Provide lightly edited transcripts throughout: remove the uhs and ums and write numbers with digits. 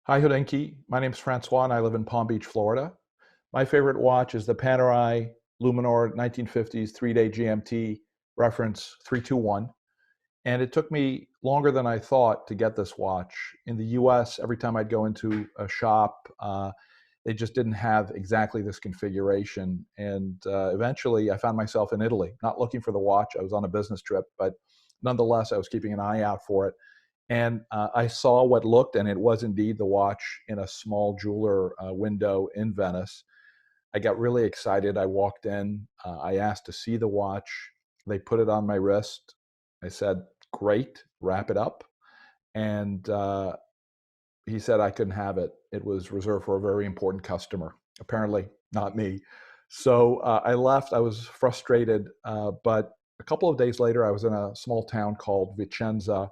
Hi, Hodinkee. My name is Francois, and I live in Palm Beach, Florida. My favorite watch is the Panerai Luminor 1950s 3-day GMT reference 321. And it took me longer than I thought to get this watch. In the US, every time I'd go into a shop, they just didn't have exactly this configuration. And eventually, I found myself in Italy, not looking for the watch. I was on a business trip, but nonetheless, I was keeping an eye out for it. And I saw what looked, and it was indeed the watch in a small jeweler window in Venice. I got really excited. I walked in. I asked to see the watch. They put it on my wrist. I said, "Great, wrap it up." And he said I couldn't have it. It was reserved for a very important customer. Apparently, not me. So I left. I was frustrated, but a couple of days later, I was in a small town called Vicenza,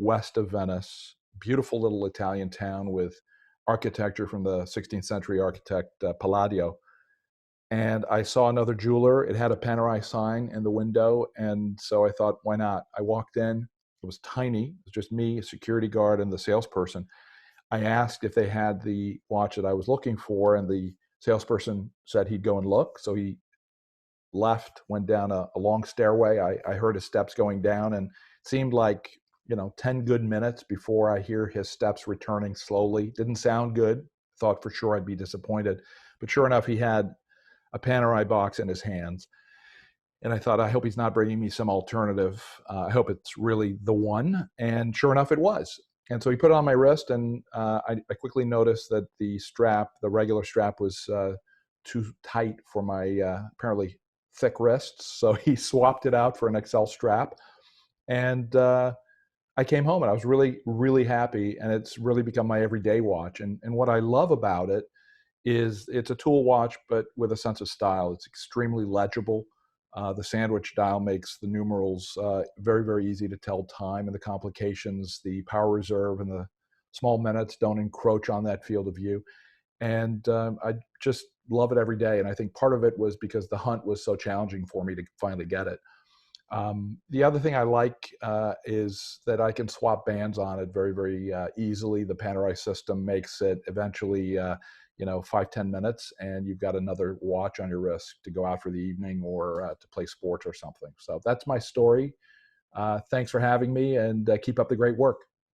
west of Venice. Beautiful little Italian town with architecture from the 16th century architect Palladio. And I saw another jeweler. It had a Panerai sign in the window, and so I thought, why not? I walked in. It was tiny. It was just me, a security guard, and the salesperson. I asked if they had the watch that I was looking for, and the salesperson said he'd go and look. So he left, went down a long stairway. I heard his steps going down, and it seemed like 10 good minutes before I hear his steps returning slowly. Didn't sound good. Thought for sure I'd be disappointed, but sure enough, he had a Panerai box in his hands. And I thought, I hope he's not bringing me some alternative. I hope it's really the one. And sure enough, it was. And so he put it on my wrist, and I quickly noticed that the strap, the regular strap, was too tight for my apparently thick wrists. So he swapped it out for an XL strap. And I came home, and I was really, really happy. And it's really become my everyday watch. And what I love about it is it's a tool watch, but with a sense of style. It's extremely legible. The sandwich dial makes the numerals very, very easy to tell time, and the complications, the power reserve, and the small minutes don't encroach on that field of view. And I just love it every day. And I think part of it was because the hunt was so challenging for me to finally get it. The other thing I like is that I can swap bands on it very, very easily. The Panerai system makes it eventually, 5-10 minutes, and you've got another watch on your wrist to go out for the evening or to play sports or something. So that's my story. Thanks for having me, and keep up the great work.